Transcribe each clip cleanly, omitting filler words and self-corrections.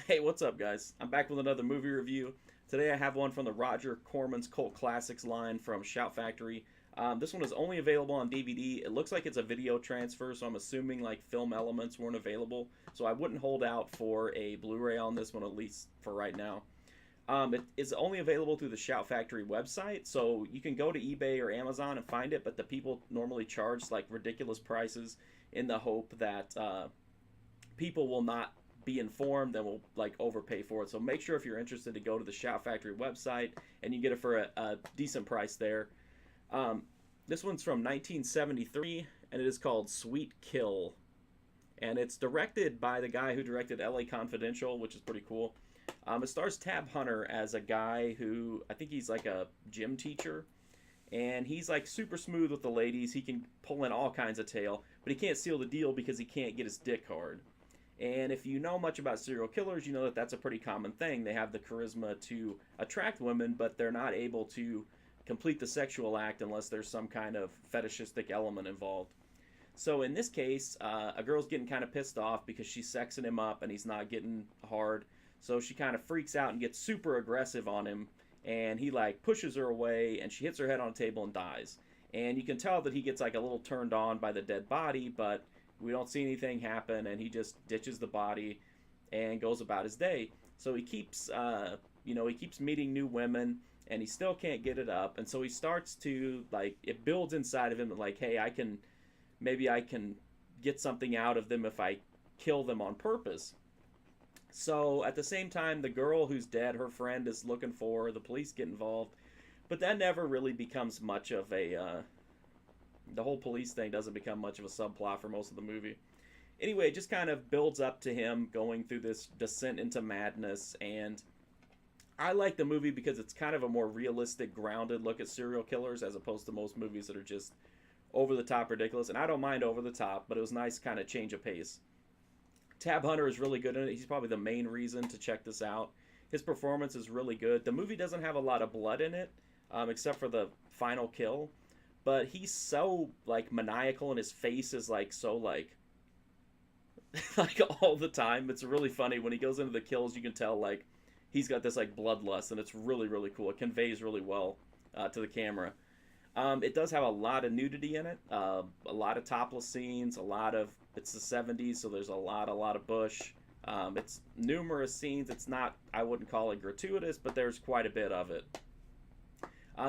Hey, what's up, guys? I'm back with another movie review. Today I have one from the Roger Corman's Cult Classics line from Shout Factory. This one is only available on DVD. It looks like it's a video transfer, so I'm assuming like film elements weren't available. So I wouldn't hold out for a Blu-ray on this one, at least for right now. It is only available through the Shout Factory website, so you can go to eBay or Amazon and find it, but the people normally charge like ridiculous prices in the hope that people will not be informed and will like overpay for it. So make sure if you're interested to go to the Shout Factory website and you get it for a decent price there. Um, this one's from 1973 and it is called Sweet Kill. And it's directed by the guy who directed LA Confidential, which is pretty cool. It stars Tab Hunter as a guy who I think he's like a gym teacher, and he's like super smooth with the ladies. He can pull in all kinds of tail, but he can't seal the deal because he can't get his dick hard. And if you know much about serial killers, you know that that's a pretty common thing. They have the charisma to attract women, but they're not able to complete the sexual act unless there's some kind of fetishistic element involved. So in this case, a girl's getting kind of pissed off because she's sexing him up and he's not getting hard. So she kind of freaks out and gets super aggressive on him, and he like pushes her away, and she hits her head on a table and dies. And you can tell that he gets like a little turned on by the dead body, but we don't see anything happen, and he just ditches the body and goes about his day. So he keeps, he keeps meeting new women, and he still can't get it up. And so he starts to like it builds inside of him like, hey, maybe I can get something out of them if I kill them on purpose. So at the same time, the girl who's dead, her friend is looking for her. The police get involved, but that never really becomes much of a. The whole police thing doesn't become much of a subplot for most of the movie. Anyway, it just kind of builds up to him going through this descent into madness, and I like the movie because it's kind of a more realistic, grounded look at serial killers as opposed to most movies that are just over the top ridiculous. And I don't mind over the top, but it was nice kind of change of pace. Tab Hunter is really good in it. He's probably the main reason to check this out. His performance is really good. The movie doesn't have a lot of blood in it, except for the final kill. But he's so like maniacal, and his face is like so like like all the time. It's really funny when he goes into the kills. You can tell like he's got this like bloodlust, and it's really cool. It conveys really well to the camera. It does have a lot of nudity in it, a lot of topless scenes, a lot of it's the 70s, so there's a lot of bush. It's numerous scenes. It's not, I wouldn't call it gratuitous, but there's quite a bit of it.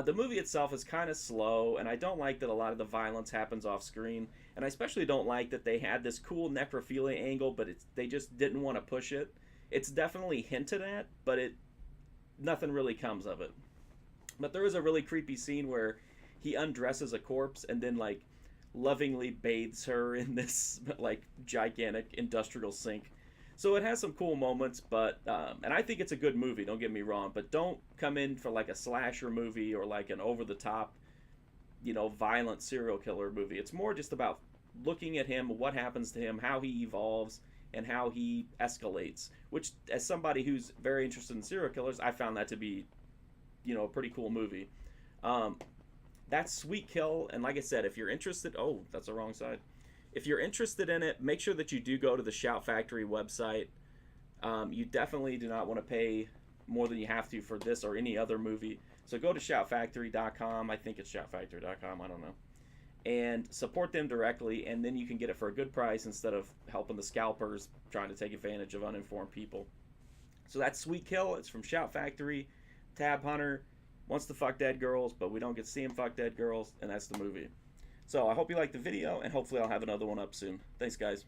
The movie itself is kind of slow, and I don't like that a lot of the violence happens off screen. And I especially don't like that they had this cool necrophilia angle, but they just didn't want to push it. It's definitely hinted at, but nothing really comes of it. But there is a really creepy scene where he undresses a corpse and then like lovingly bathes her in this like gigantic industrial sink. So it has some cool moments, but and I think it's a good movie. Don't get me wrong, but don't come in for like a slasher movie or like an over the top, violent serial killer movie. It's more just about looking at him, what happens to him, how he evolves, and how he escalates. Which, as somebody who's very interested in serial killers, I found that to be, a pretty cool movie. That's Sweet Kill, and like I said, if you're interested, oh, that's the wrong side. If you're interested in it, make sure that you do go to the Shout Factory website. You definitely do not want to pay more than you have to for this or any other movie. So go to shoutfactory.com. I think it's shoutfactory.com. I don't know. And support them directly, and then you can get it for a good price instead of helping the scalpers trying to take advantage of uninformed people. So that's Sweet Kill. It's from Shout Factory. Tab Hunter wants to fuck dead girls, but we don't get to see him fuck dead girls, and that's the movie. So I hope you liked the video, and hopefully I'll have another one up soon. Thanks, guys.